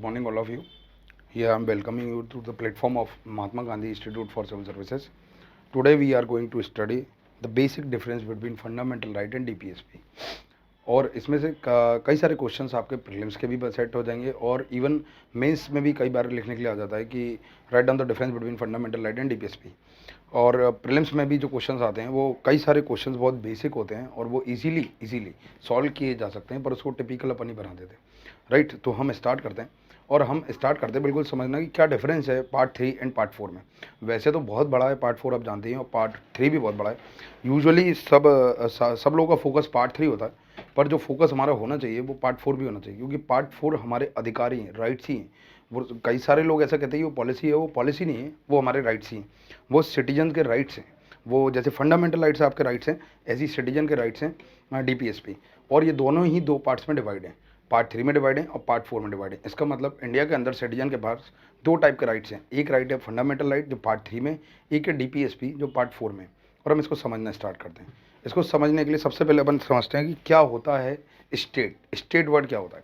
morning, all of you. Here I am welcoming you to the platform of Mahatma Gandhi Institute for Civil Services. Today we are going to study the basic difference between fundamental right and DPSP. और इसमें से कई सारे questions आपके prelims के भी set हो जाएंगे और इवन मेंस में भी कई बार लिखने के लिए आ जाता है कि write down the difference between fundamental right and DPSP. और प्रीलिम्स में भी जो क्वेश्चंस आते हैं वो कई सारे क्वेश्चंस बहुत बेसिक होते हैं और वो इजीली सॉल्व किए जा सकते हैं, पर उसको टिपिकल अपन ही बना देते हैं। राइट, तो हम स्टार्ट करते हैं और हम स्टार्ट करते हैं बिल्कुल समझना कि क्या डिफरेंस है पार्ट 3 एंड पार्ट 4 में। वैसे तो बहुत बड़ा है पार्ट 4, आप जानते हैं, और पार्ट 3 भी बहुत बड़ा है। यूजुअली सब लोगों का फोकस पार्ट 3 होता है, पर जो फोकस हमारा होना चाहिए वो पार्ट 4 भी होना चाहिए, क्योंकि पार्ट 4 हमारे अधिकार ही हैं, राइट्स ही हैं। वो कई सारे लोग ऐसा कहते हैं कि वो पॉलिसी है, वो पॉलिसी नहीं है, वो हमारे राइट्स ही हैं, वो सिटीजन के राइट्स हैं। वो जैसे फंडामेंटल राइट्स आपके राइट्स हैं, ऐसी सिटीजन के राइट्स हैं डीपीएसपी। और ये दोनों ही दो पार्ट्स में डिवाइड हैं, पार्ट 3 में डिवाइड है और पार्ट 4 में डिवाइड है। इसका मतलब इंडिया के अंदर सिटीजन के पास दो टाइप के राइट्स हैं, एक राइट है फंडामेंटल राइट जो पार्ट 3 में, एक है डीपीएसपी जो पार्ट 4 में। और हम इसको समझना स्टार्ट करते हैं। इसको समझने के लिए सबसे पहले अपन समझते हैं कि क्या होता है स्टेट वर्ड क्या होता है।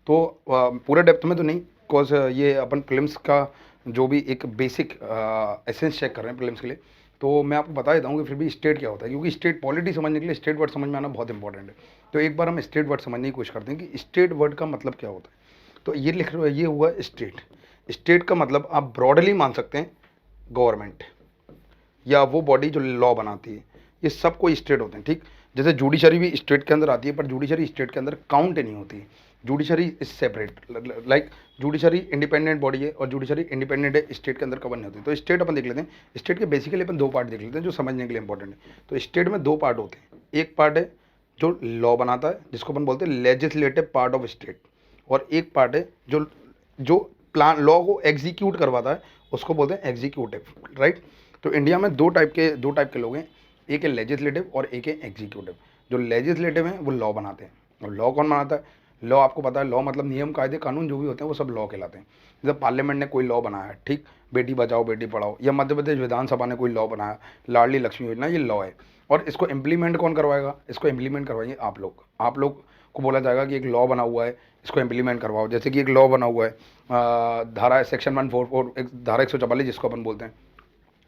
तो पूरे डेप्थ में तो नहीं, बिकॉज ये अपन प्रीलिम्स का जो भी एक बेसिक एसेंस चेक कर रहे हैं प्रीलिम्स के लिए, तो मैं आपको बता देता हूँ कि फिर भी स्टेट क्या होता है, क्योंकि स्टेट पॉलिटी समझने के लिए स्टेट वर्ड समझ में आना बहुत इंपॉर्टेंट है। तो एक बार हम स्टेट वर्ड समझने की कोशिश करते हैं कि स्टेट वर्ड का मतलब क्या होता है। तो ये लिख रहे हो, ये हुआ स्टेट। स्टेट का मतलब आप ब्रॉडली मान सकते हैं गवर्नमेंट या वो बॉडी जो लॉ बनाती है, ये सब कोई स्टेट होते हैं। ठीक, जैसे जुडिशरी भी स्टेट के अंदर आती है, पर जुडिशरी स्टेट के अंदर काउंट नहीं होती है। Judiciary is separate, like judiciary independent body है और जुडिशरी इंडिपेंडेंट है, स्टेट के अंदर कवर नहीं होती। तो स्टेट अपन देख लेते हैं। स्टेट के बेसिकली अपन दो पार्ट देख लेते हैं जो समझने के लिए इंपॉर्टेंट है। तो स्टेट में दो पार्ट होते हैं, एक पार्ट है जो लॉ बनाता है जिसको अपन बोलते हैं लेजिस्लेटिव पार्ट ऑफ स्टेट, और एक पार्ट है जो जो प्लान लॉ को एग्जीक्यूट करवाता है, उसको बोलते हैं एग्जीक्यूटिव। राइट, तो इंडिया में दो टाइप के लोग हैं, एक है लेजिस्लेटिव और एक है एग्जीक्यूटिव। जो लेजिस्लेटिव हैं वो लॉ बनाते हैं, और लॉ कौन बनाता है? लॉ आपको पता है, लॉ मतलब नियम कायदे कानून जो भी होते हैं वो सब लॉ कहलाते हैं। जैसे पार्लियामेंट ने कोई लॉ बनाया, ठीक, बेटी बचाओ बेटी पढ़ाओ, या मध्य प्रदेश विधानसभा ने कोई लॉ बनाया, लाडली लक्ष्मी योजना, ये लॉ है। और इसको इम्प्लीमेंट कौन करवाएगा? इसको इम्प्लीमेंट करवाएंगे आप लोग। आप लोग को बोला जाएगा कि एक लॉ बना हुआ है, इसको इम्प्लीमेंट करवाओ। जैसे कि एक लॉ बना हुआ है, धारा सेक्शन 144, धारा 144 जिसको अपन बोलते हैं,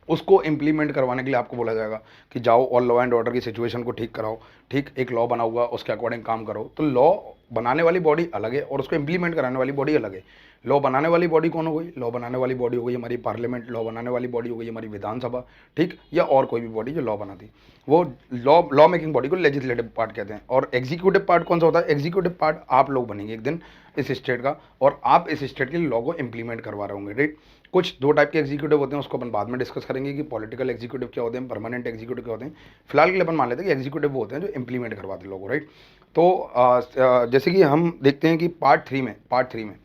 उसको इम्प्लीमेंट करवाने के लिए आपको बोला जाएगा कि जाओ और लॉ एंड ऑर्डर की सिचुएशन को ठीक कराओ। ठीक, एक लॉ बना हुआ, उसके अकॉर्डिंग काम करो। तो लॉ बनाने वाली बॉडी अलग है और उसको इम्प्लीमेंट कराने वाली बॉडी अलग है। लॉ बनाने वाली बॉडी कौन हो गई? लॉ बनाने वाली बॉडी हो गई हमारी पार्लियामेंट, लॉ बनाने वाली बॉडी हो गई हमारी विधानसभा, ठीक, या और कोई भी बॉडी जो लॉ बनाती, वो लॉ मेकिंग बॉडी को लेजिस्लेटिव पार्ट कहते हैं। और एग्जीक्यूटिव पार्ट कौन सा होता है? एग्जीक्यूटिव पार्ट आप लोग बनेंगे एक दिन इस स्टेट का, और आप इस स्टेट के लॉ को इम्प्लीमेंट करवा रहे होंगे। राइट, कुछ दो टाइप के एग्जीक्यूटिव होते हैं, उसको अपन बाद में डिस्कस करेंगे कि पॉलिटिकल एग्जीक्यूटिव क्या होते हैं, परमानेंट एग्जीक्यूटिव क्या होते हैं। फिलहाल के लिए अपन मान लेते हैं कि एग्जीक्यूटिव वो होते हैं जो इंप्लीमेंट करवाते हैं लोगों को। राइट, तो जैसे कि हम देखते हैं कि पार्ट 3 में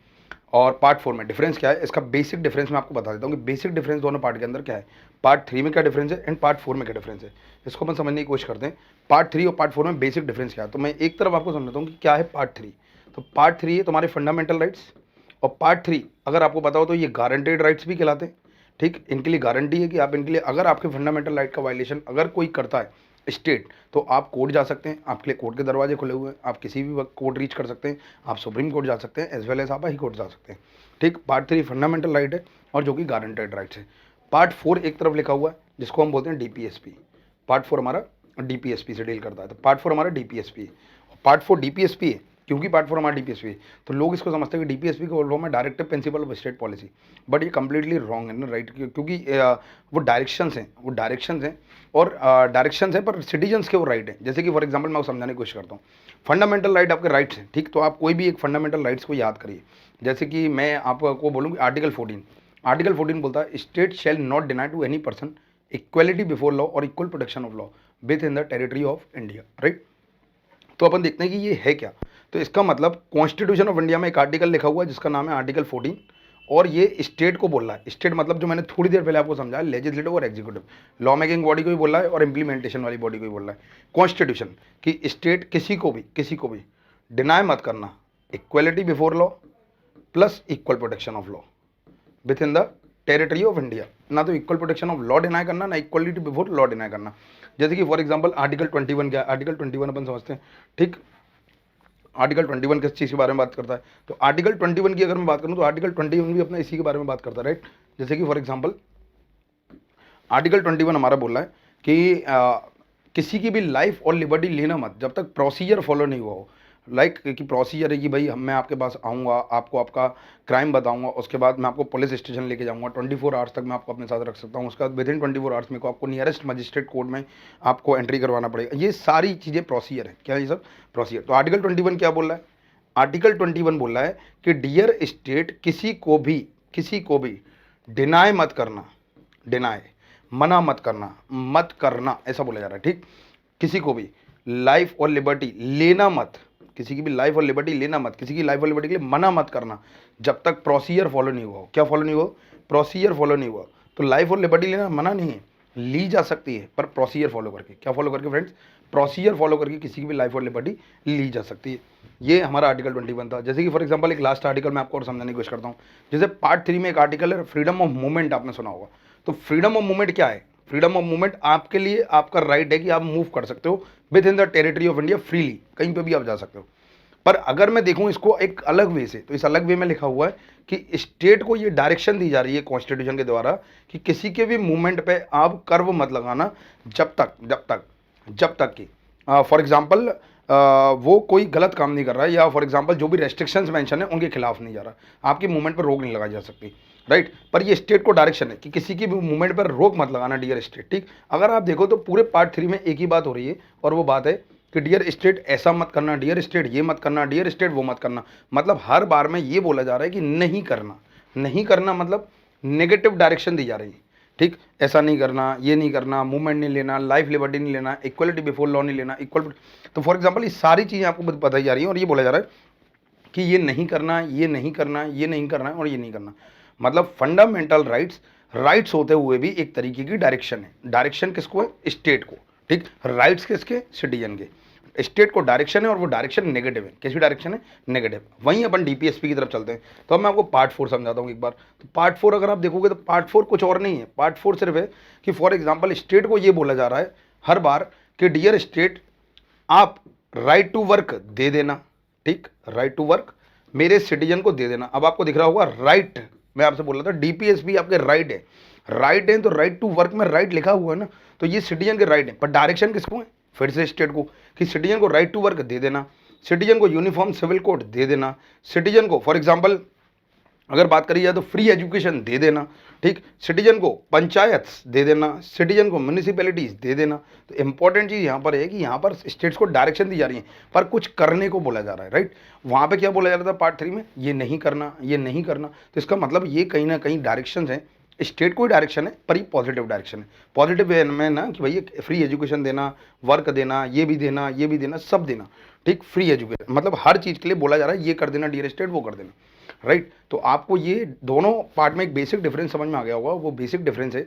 और पार्ट 4 में डिफरेंस क्या है। इसका बेसिक डिफरेंस मैं आपको बता देता हूँ कि बेसिक डिफरेंस दोनों पार्ट के अंदर क्या है, पार्ट 3 में क्या डिफरेंस है एंड पार्ट 4 में क्या डिफरेंस है। इसको अपन समझने की कोशिश करते हैं, पार्ट 3 और पार्ट 4 में बेसिक डिफरेंस क्या है। तो मैं एक तरफ आपको समझाता हूँ कि क्या है पार्ट 3। तो पार्ट 3 है तुम्हारे फंडामेंटल राइट्स, और पार्ट 3 अगर आपको पता हो तो ये गारंटेड राइट्स भी कहलाते हैं। ठीक, इनके लिए गारंटी है कि आप इनके लिए अगर आपके फंडामेंटल राइट का वायलेशन अगर कोई करता है स्टेट, तो आप कोर्ट जा सकते हैं, आपके लिए कोर्ट के दरवाजे खुले हुए हैं, आप किसी भी वक्त कोर्ट रीच कर सकते हैं, आप सुप्रीम कोर्ट जा सकते हैं एज वेल एज आप हाई कोर्ट जा सकते हैं। ठीक, पार्ट 3 फंडामेंटल राइट है और जो कि गारंटेड राइट्स है। पार्ट 4 एक तरफ लिखा हुआ है जिसको हम बोलते हैं डीपीएसपी। पार्ट 4 हमारा डीपीएसपी से डील करता है, तो पार्ट 4 हमारा डीपीएसपी है। पार्ट 4 डीपीएसपी है क्योंकि पार्ट 4 हमारा डीपीएसपी है, तो लोग इसको समझते हैं कि डीपीएसपी का फुल फॉर्म है directive principle of state policy, but ये कंप्लीटली रॉन्ग है ना। राइट, क्योंकि वो डायरेक्शंस हैं और डायरेक्शंस हैं, पर सिटीजन्स के वो राइट हैं। जैसे कि फॉर एग्जांपल मैं समझाने की कोशिश करता हूँ, फंडामेंटल राइट आपके राइट्स हैं। ठीक, तो आप कोई भी एक फंडामेंटल राइट्स को याद करिए। जैसे कि मैं आपको बोलूँ कि आर्टिकल 14 बोलता है state shall not deny to any person equality before law और equal protection of law within the territory of India. Right, तो अपन देखते हैं कि ये है क्या। तो इसका मतलब कॉन्स्टिट्यूशन ऑफ इंडिया में एक आर्टिकल लिखा हुआ है जिसका नाम है आर्टिकल 14, और ये स्टेट को बोल रहा है। स्टेट मतलब जो मैंने थोड़ी देर पहले आपको समझाया, लेजिस्लेटिव और एग्जीक्यूटिव, लॉ मेकिंग बॉडी को भी बोल रहा है और इंप्लीमेंटेशन वाली बॉडी को भी बोल रहा है। कॉन्स्टिट्यूशन कि स्टेट किसी को भी डिनाई मत करना equality before law plus equal protection of law within the territory of India. ना तो equal protection of law deny करना, ना इक्वलिटी बिफोर लॉ डिनाई करना। जैसे कि फॉर एग्जांपल आर्टिकल 21 क्या है? आर्टिकल 21 अपन समझते हैं। ठीक, आर्टिकल 21 किस चीज़ के बारे में बात करता है? तो आर्टिकल 21 की अगर मैं बात करूँ तो आर्टिकल 21 भी अपना इसी के बारे में बात करता है, राइट। जैसे कि फॉर एग्जांपल आर्टिकल 21 हमारा बोल रहा है कि किसी की भी लाइफ और लिबर्टी लेना मत जब तक प्रोसीजर फॉलो नहीं हुआ हो। लाइक कि प्रोसीजर है कि भाई मैं आपके पास आऊँगा, आपको आपका क्राइम बताऊंगा, उसके बाद मैं आपको पुलिस स्टेशन लेके जाऊंगा, 24 आवर्स तक मैं आपको अपने साथ रख सकता हूँ, उसके बाद विद इन 24 आवर्स में को आपको नियरेस्ट मजिस्ट्रेट कोर्ट में आपको एंट्री करवाना पड़ेगा। ये सारी चीज़ें प्रोसीजर है। क्या ये सब प्रोसीजर? तो आर्टिकल 21 क्या बोल रहा है? आर्टिकल 21 बोल रहा है कि डियर स्टेट किसी को भी डिनाई मत करना, डिनाई मना मत करना ऐसा बोला जा रहा है, ठीक। किसी को भी लाइफ और लिबर्टी लेना मत, किसी की भी लाइफ और लिबर्टी लेना मत, किसी की लाइफ और लिबर्टी के लिए मना मत करना जब तक प्रोसीजर फॉलो नहीं हुआ हो। क्या फॉलो नहीं हुआ? प्रोसीजर फॉलो नहीं हुआ। तो लाइफ और लिबर्टी लेना मना नहीं है, ली जा सकती है, पर प्रोसीजर फॉलो करके। क्या फॉलो करके फ्रेंड्स? प्रोसीजर फॉलो करके किसी की भी लाइफ और लिबर्टी ली जा सकती है। ये हमारा आर्टिकल 21 था। जैसे कि फॉर एग्जांपल एक लास्ट आर्टिकल मैं आपको और समझाने की कोशिश करता हूँ। जैसे पार्ट 3 में एक आर्टिकल है फ्रीडम ऑफ मूवमेंट, आपने सुना होगा। तो फ्रीडम ऑफ मूवमेंट क्या है? फ्रीडम ऑफ मूवमेंट आपके लिए आपका राइट है कि आप मूव कर सकते हो with in the territory of India freely, कहीं पे भी आप जा सकते हो। पर अगर मैं देखूं इसको एक अलग वे से, तो इस अलग वे में लिखा हुआ है कि स्टेट को ये डायरेक्शन दी जा रही है कॉन्स्टिट्यूशन के द्वारा कि किसी के भी मूवमेंट पे आप कर्व मत लगाना जब तक कि फॉर एग्जांपल वो कोई गलत काम नहीं कर रहा है, या फॉर एग्जांपल जो भी रेस्ट्रिक्शंस मेंशन है उनके खिलाफ नहीं जा रहा, आपकी मूवमेंट पर रोक नहीं लगाई जा सकती, राइट। पर ये स्टेट को डायरेक्शन है कि किसी की भी मूवमेंट पर रोक मत लगाना डियर स्टेट, ठीक। अगर आप देखो तो पूरे पार्ट 3 में एक ही बात हो रही है, और वो बात है कि डियर स्टेट ऐसा मत करना, डियर स्टेट ये मत करना, डियर स्टेट वो मत करना। मतलब हर बार में ये बोला जा रहा है कि नहीं करना मतलब नेगेटिव डायरेक्शन दी जा रही है, ठीक। ऐसा नहीं करना, ये नहीं करना, मूवमेंट नहीं लेना, लाइफ लिबर्टी नहीं लेना, इक्वलिटी बिफोर लॉ नहीं लेना, इक्वल। तो फॉर एग्जांपल ये सारी चीज़ें आपको बताई जा रही हैं और ये बोला जा रहा है कि ये नहीं करना, ये नहीं करना, ये नहीं करना और ये नहीं करना। मतलब फंडामेंटल राइट्स होते हुए भी एक तरीके की डायरेक्शन है। डायरेक्शन किसको है? स्टेट को, ठीक। राइट्स किसके? सिटीजन के। स्टेट को डायरेक्शन है और वो डायरेक्शन नेगेटिव है। कैसी डायरेक्शन है? नेगेटिव। वहीं अपन डीपीएसपी की तरफ चलते हैं। तो अब मैं आपको पार्ट 4 समझाता हूँ एक बार। तो पार्ट 4 अगर आप देखोगे तो पार्ट 4 कुछ और नहीं है। पार्ट 4 सिर्फ है कि फॉर एग्जाम्पल स्टेट को ये बोला जा रहा है हर बार कि डियर स्टेट आप राइट टू वर्क दे देना, ठीक। राइट टू वर्क मेरे सिटीजन को दे देना। अब आपको दिख रहा होगा राइट, मैं आपसे बोल रहा था डीपीएसपी आपके राइट है, तो राइट टू वर्क में राइट लिखा हुआ है ना, तो ये सिटीजन के राइट है। पर डायरेक्शन किसको है? फिर से स्टेट को, कि सिटीजन को राइट टू वर्क दे देना, सिटीजन को यूनिफॉर्म सिविल कोड दे देना, सिटीजन को फॉर एग्जांपल अगर बात करी जाए तो फ्री एजुकेशन दे देना, ठीक। सिटीजन को पंचायत दे देना, सिटीजन को म्यूनिसिपैलिटीज दे देना। तो इंपॉर्टेंट चीज़ यहाँ पर है कि यहाँ पर स्टेट्स को डायरेक्शन दी जा रही है पर कुछ करने को बोला जा रहा है, राइट। वहाँ पे क्या बोला जा रहा था पार्ट 3 में? ये नहीं करना, ये नहीं करना। तो इसका मतलब ये कहीं ना कहीं डायरेक्शन है, स्टेट को ही डायरेक्शन है, पर ये पॉजिटिव डायरेक्शन है। पॉजिटिव वे में ना कि भाई फ्री एजुकेशन देना, वर्क देना, ये भी देना, ये भी देना, सब देना, ठीक। फ्री एजुकेशन मतलब हर चीज़ के लिए बोला जा रहा है ये कर देना डियर स्टेट, वो कर देना, राइट। तो आपको ये दोनों पार्ट में एक बेसिक डिफरेंस समझ में आ गया होगा। वो बेसिक डिफरेंस है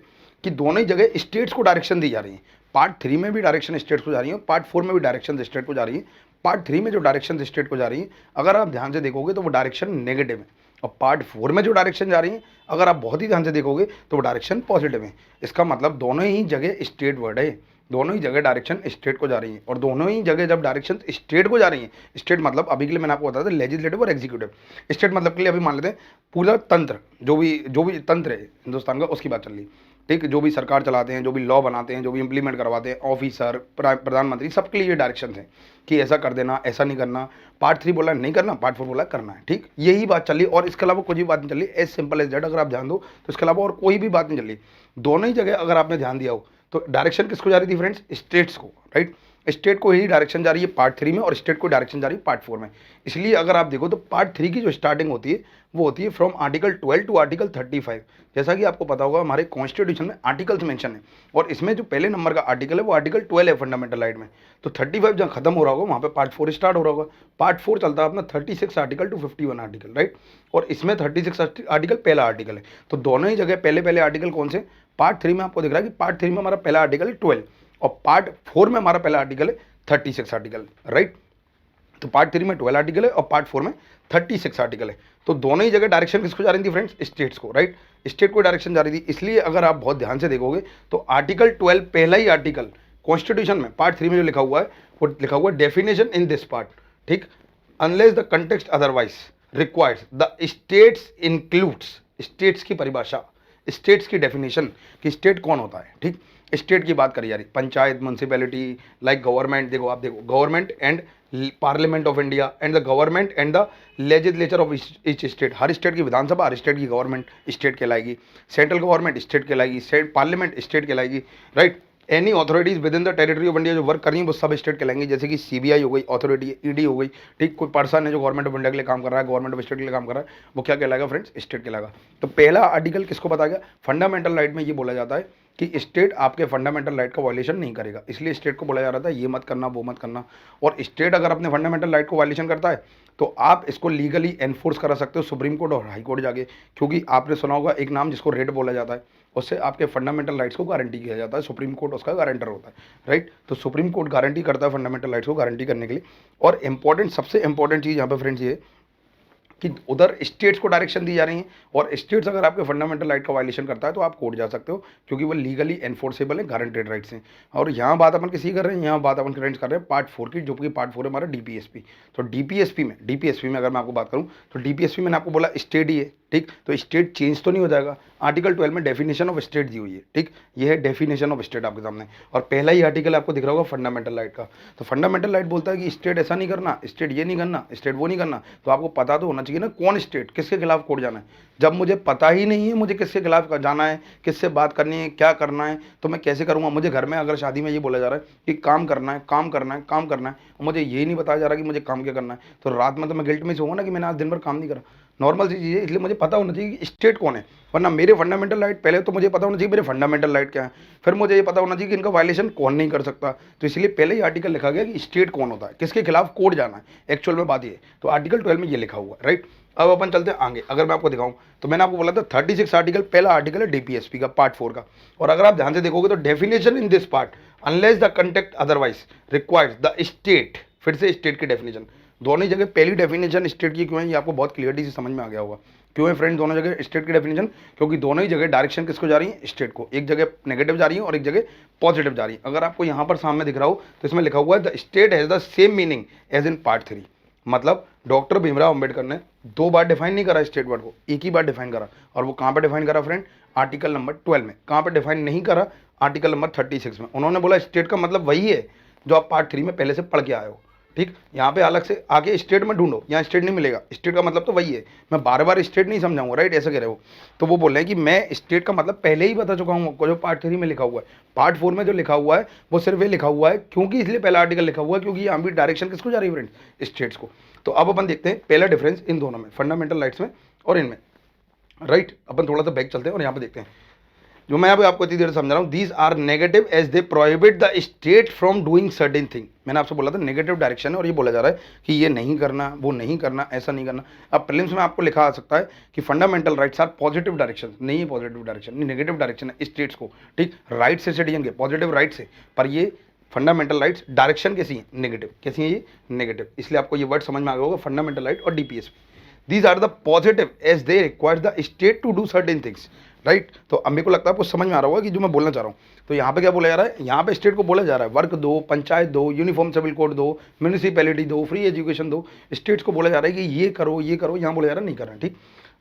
कि दोनों ही जगह स्टेट्स को डायरेक्शन दी जा रही है। पार्ट 3 में भी डायरेक्शन स्टेट्स को जा रही है, पार्ट 4 में भी डायरेक्शन स्टेट को जा रही है। पार्ट 3 में जो डायरेक्शन स्टेट को जा रही है अगर आप ध्यान से देखोगे तो वो डायरेक्शन नेगेटिव है, और पार्ट 4 में जो डायरेक्शन जा रही है अगर आप बहुत ही ध्यान से देखोगे तो वो डायरेक्शन पॉजिटिव है। इसका मतलब दोनों ही जगह स्टेट वर्ड है, दोनों ही जगह डायरेक्शन स्टेट को जा रही है। और दोनों ही जगह जब डायरेक्शन स्टेट को जा रही है, स्टेट मतलब अभी के लिए मैंने आपको बताया था लेजिस्लेटिव और एग्जीक्यूटिव। स्टेट मतलब के लिए अभी मान लेते हैं पूरा तंत्र, जो भी तंत्र है हिंदुस्तान का, उसकी बात चल रही, ठीक। जो भी सरकार चलाते हैं, जो भी लॉ बनाते हैं, जो भी इंप्लीमेंट करवाते हैं, ऑफिसर, प्रधानमंत्री, सबके लिए ये डायरेक्शन है कि ऐसा कर देना, ऐसा नहीं करना। पार्ट 3 बोला नहीं करना, पार्ट 4 बोला करना है, ठीक। यही बात चल रही और इसके अलावा कोई भी बात नहीं चल रही। As simple as that. अगर आप ध्यान दो तो इसके अलावा और कोई भी बात नहीं चल रही। दोनों ही जगह अगर आपने ध्यान दिया हो तो डायरेक्शन किसको जा रही थी फ्रेंड्स? स्टेट्स को, राइट। स्टेट को ही डायरेक्शन जा रही है पार्ट 3 में और स्टेट को डायरेक्शन जा रही है पार्ट 4 में। इसलिए अगर आप देखो तो पार्ट 3 की जो स्टार्टिंग होती है वो होती है फ्रॉम आर्टिकल 12 टू आर्टिकल 35। जैसा कि आपको पता होगा हमारे कॉन्स्टिट्यूशन में आर्टिकल्स मेंशन है और इसमें जो पहले नंबर का आर्टिकल है वो आर्टिकल 12 है फंडामेंटल राइट में। तो 35 जहाँ खत्म हो रहा होगा वहाँ पे पार्ट 4 स्टार्ट हो रहा होगा। पार्ट 4 चलता है अपना 36 आर्टिकल टू 51 आर्टिकल, राइट। और इसमें 36 आर्टिकल पहला आर्टिकल है। तो दोनों ही जगह पहले आर्टिकल कौन से? पार्ट 3 में आपको दिख रहा है कि पार्ट 3 में हमारा पहला आर्टिकल है 12 और पार्ट 4 में हमारा पहला आर्टिकल है 36 आर्टिकल, राइट। तो पार्ट 3 में 12 आर्टिकल है और पार्ट 4 में 36 आर्टिकल है। तो दोनों ही जगह डायरेक्शन किसको जा रही थी फ्रेंड्स? स्टेट्स को, राइट। स्टेट को डायरेक्शन जा रही थी। इसलिए अगर आप बहुत ध्यान से देखोगे तो आर्टिकल 12 पहला ही आर्टिकल कॉन्स्टिट्यूशन में पार्ट 3 में जो लिखा हुआ है वो लिखा हुआ है डेफिनेशन इन दिस पार्ट, ठीक। Unless the context otherwise requires the states includes, states की परिभाषा, स्टेट्स की डेफिनेशन कि स्टेट कौन होता है, ठीक। स्टेट की बात करी जा रही, पंचायत, म्यूनसिपैलिटी, लाइक गवर्नमेंट, देखो आप देखो government and parliament of India and the government and the legislature of each state, हर स्टेट की विधानसभा, हर स्टेट की गवर्नमेंट स्टेट कहलाएगी, सेंट्रल गवर्नमेंट स्टेट कहलाएगी, स्टेट पार्लियामेंट स्टेट कहलाएगी, right. Any authorities within the territory of India जो work कर रही है वो सब स्टेट कहलाएंगे, जैसे कि सीबीआई हो गई अथॉरिटी, ईडी हो गई, ठीक। कोई पर्सन है जो गवर्नमेंट ऑफ इंडिया के लिए काम कर रहा है, गवर्नमेंट ऑफ स्टेट के लिए काम कर रहा है, वो क्या कहलाएगा फ्रेंड्स, स्टेट कहलाएगा। तो पहला आर्टिकल किसको बताया गया, फंडामेंटल राइट में ये बोला जाता है कि स्टेट आपके फंडामेंटल राइट का वायलेशन नहीं करेगा, इसलिए स्टेट को बोला जा रहा था ये मत करना वो मत करना। और स्टेट अगर अपने फंडामेंटल राइट को वायलेशन करता है तो आप इसको लीगली एनफोर्स करा सकते हो सुप्रीम कोर्ट और हाई कोर्ट जाके, क्योंकि आपने सुना होगा एक नाम जिसको रेट बोला जाता है, उससे आपके फंडामेंटल राइट्स को गारंटी किया जाता है, सुप्रीम कोर्ट उसका गारंटर होता है, राइट। तो सुप्रीम कोर्ट गारंटी करता है फंडामेंटल राइट्स को गारंटी करने के लिए। और इंपॉर्टेंट, सबसे इंपॉर्टेंट चीज़ यहाँ पे फ्रेंड्स ये कि उधर स्टेट्स को डायरेक्शन दी जा रही है, और स्टेट्स अगर आपके फंडामेंटल राइट का वायलेशन करता है तो आप कोर्ट जा सकते हो, क्योंकि वो लीगली एनफोर्सेबल है, गारंटेड राइट्स हैं। और यहाँ बात अपन किसी कर रहे हैं, यहाँ बात अपन फ्रेंड्स कर रहे हैं पार्ट 4 की, जो कि पार्ट 4 है हमारा डीपीएसपी। तो डीपीएसपी में अगर मैं आपको बात करूँ तो डीपीएसपी मैंने आपको बोला स्टेट ही है, ठीक। तो स्टेट चेंज तो नहीं हो जाएगा, आर्टिकल 12 में डेफिनेशन ऑफ स्टेट दी हुई है, ठीक। ये है डेफिनेशन ऑफ स्टेट आपके सामने, और पहला ही आर्टिकल आपको दिख रहा होगा फंडामेंटल राइट का। तो फंडामेंटल राइट बोलता है कि स्टेट ऐसा नहीं करना, स्टेट ये नहीं करना, स्टेट वो नहीं करना। तो आपको पता तो होना चाहिए ना कौन स्टेट किसके खिलाफ कोर्ट जाना है। जब मुझे पता ही नहीं है मुझे किसके खिलाफ जाना है, किससे बात करनी है, क्या करना है, तो मैं कैसे करूँगा। मुझे घर में अगर शादी में ये बोला जा रहा है कि काम करना है, काम करना है, काम करना है, और मुझे ये नहीं बताया जा रहा कि मुझे काम क्या करना है, तो रात में तो मैं गिल्ट में सोऊंगा ना कि मैंने आज दिन भर काम नहीं करा। नॉर्मल सी चीज़ है, इसलिए मुझे पता होना चाहिए कि स्टेट कौन है, वरना मेरे फंडामेंटल राइट, पहले तो मुझे पता होना चाहिए मेरे फंडामेंटल राइट क्या है, फिर मुझे ये पता होना चाहिए कि इनका वायलेशन कौन नहीं कर सकता। तो इसलिए पहले ही आर्टिकल लिखा गया कि स्टेट कौन होता है, किसके खिलाफ कोर्ट जाना है, एक्चुअल में बात ये है। तो आर्टिकल 12 में ये लिखा हुआ है, राइट। अब अपन चलते हैं आगे। अगर मैं आपको दिखाऊं तो मैंने आपको बोला था 36 आर्टिकल, पहला आर्टिकल है डीपीएसपी का पार्ट 4 का। और अगर आप ध्यान से देखोगे तो definition in this part unless the context otherwise requires the state, फिर से स्टेट की डेफिनेशन, दोनों जगह पहली डेफिनेशन स्टेट की क्यों है ये आपको बहुत क्लियरिटी से समझ में आ गया होगा। क्यों है फ्रेंड दोनों जगह स्टेट की डेफिनेशन, क्योंकि दोनों ही जगह डायरेक्शन किसको जा रही है, स्टेट को। एक जगह नेगेटिव जा रही है और एक जगह पॉजिटिव जा रही है। अगर आपको यहाँ पर सामने दिख रहा हो तो इसमें लिखा हुआ है the state has the same meaning as in part 3। मतलब डॉक्टर भीमराव अंबेडकर ने 2 बार डिफाइन नहीं करा स्टेट वर्ड को, एक ही बार डिफाइन करा। और वो कहाँ पर डिफाइन करा फ्रेंड, आर्टिकल नंबर 12 में। कहाँ पर डिफाइन नहीं करा, आर्टिकल नंबर 36 में। उन्होंने बोला स्टेट का मतलब वही है जो आप पार्ट 3 में पहले से पढ़ के आए हो, ठीक। यहाँ पे अलग से आगे स्टेट में ढूंढो, यहाँ स्टेट नहीं मिलेगा, स्टेट का मतलब तो वही है। मैं बार बार स्टेट नहीं समझाऊंगा, राइट, ऐसा कह रहे हो। तो वो बोल रहे हैं कि मैं स्टेट का मतलब पहले ही बता चुका हूँ, जो पार्ट 3 में लिखा हुआ है। पार्ट 4 में जो लिखा हुआ है वो सिर्फ ये लिखा हुआ है क्योंकि, इसलिए पहला आर्टिकल लिखा हुआ है क्योंकि यहाँ भी डायरेक्शन किसको जा रही है फ्रेंड, स्टेट्स को। तो अब अपन देखते हैं पहला डिफरेंस इन दोनों में, फंडामेंटल राइट्स में और इनमें, राइट। अपन थोड़ा सा बैक चलते हैं और यहाँ पे देखते हैं जो मैं यहाँ पे आपको इतनी देर समझा रहा हूँ। These are negative as they prohibit the state from doing certain thing. मैंने आपसे बोला था नेगेटिव डायरेक्शन है, और ये बोला जा रहा है कि ये नहीं करना, वो नहीं करना, ऐसा नहीं करना। अब प्रीलिम्स में आपको लिखा आ सकता है कि fundamental rights are positive direction, नहीं है पॉजिटिव डायरेक्शन, नहीं नेगेटिव डायरेक्शन है स्टेट्स को, ठीक। राइट से सिटीजन के पॉजिटिव राइट से, पर ये फंडामेंटल राइट्स डायरेक्शन कैसी है, नेगेटिव। कैसी है ये, नेगेटिव। इसलिए आपको ये वर्ड समझ में आ गया होगा, फंडामेंटल राइट और DPSP. These are the positive as they require the state to do certain things, right. तो अब मेरे को लगता है आपको समझ में आ रहा होगा कि जो मैं बोलना चाह रहा हूँ। तो यहाँ पे क्या बोला जा रहा है, यहाँ पे स्टेट को बोला जा रहा है वर्क दो, पंचायत दो, यूनिफॉर्म सिविल कोड दो, म्यूनिसिपैलिटी दो, फ्री एजुकेशन दो। स्टेट्स को बोला जा रहा है कि ये करो ये करो, यहाँ बोला जा रहा है नहीं करना, ठीक।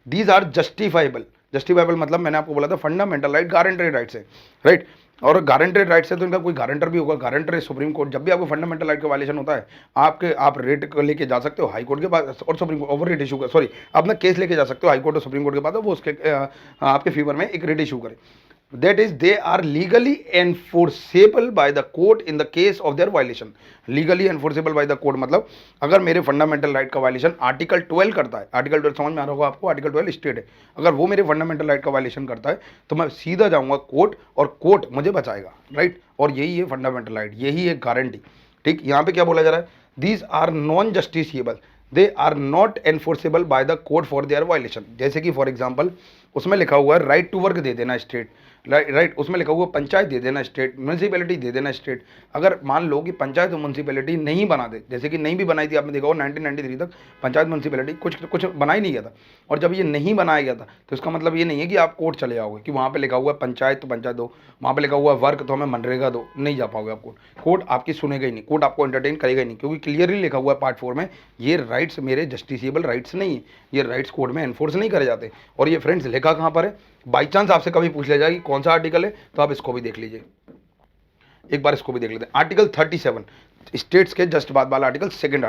दीज आर जस्टिफाइबल, जस्टिफाइबल मतलब मैंने आपको बोला था फंडामेंटल राइट गारंटेड राइट्स है, राइट। और गारंटेड राइट्स है तो इनका कोई गारंटर भी होगा, गारंटर है सुप्रीम कोर्ट। जब भी आपको फंडामेंटल राइट का वायलेशन होता है आप रेट लेके जा सकते हो हाई कोर्ट के पास और supreme court, over rate issue कर, सॉरी अपना केस लेके जा सकते हो हाई कोर्ट और सुप्रीम कोर्ट के पास, वो उसके आपके फेवर में एक रेट इशू करे। That is, they are legally enforceable by the court in the case of their violation. Legally enforceable by the court मतलब अगर मेरे फंडामेंटल राइट का वायलेशन आर्टिकल 12 करता है, आर्टिकल 12 समझ में आ रहा होगा आपको, आर्टिकल 12 स्टेट है, अगर वो मेरे फंडामेंटल राइट का वायलेशन करता है तो मैं सीधा जाऊंगा कोर्ट और कोर्ट मुझे बचाएगा, राइट। और यही है फंडामेंटल राइट, यही है गारंटी, ठीक। यहाँ पे क्या बोला जा रहा है, these are non justiciable, they are not enforceable by the court for their violation. जैसे कि फॉर एग्जाम्पल उसमें लिखा हुआ है राइट टू वर्क दे देना स्टेट, राइट, उसमें लिखा हुआ पंचायत दे देना स्टेट, म्यूनसिपैलिटी दे देना स्टेट। अगर मान लो कि पंचायत और म्यूनसिपैलिटी नहीं बना दे, जैसे कि नहीं भी बनाई थी, आपने देखा होगा 1993 तक पंचायत म्यूनसिपैलिटी कुछ बना ही नहीं गया था, और जब ये नहीं बनाया गया था तो इसका मतलब ये नहीं है कि आप कोर्ट चले जाओगे कि वहाँ पे लिखा हुआ है पंचायत तो पंचायत दो, वहाँ पे लिखा हुआ है वर्क तो हमें मनरेगा दो, नहीं जा पाओगे आप कोर्ट। कोर्ट आपकी सुनेगा ही नहीं, कोर्ट आपको एंटरटेन करेगा ही नहीं, क्योंकि क्लियरली लिखा हुआ है पार्ट 4 में ये राइट्स मेरे जस्टिसेबल राइट्स नहीं है, ये राइट्स कोर्ट में एनफोर्स नहीं करे जाते। और ये फ्रेंड्स लिखा कहाँ पर है, बाई चांस आपसे कभी पूछ लिया जाए कि कौन सा आर्टिकल है, तो आप इसको भी देख लीजिए, एक बार इसको भी देख लेते हैं। आर्टिकल 37 स्टेट्स के जस्ट बाद वाला आर्टिकल, सेकंड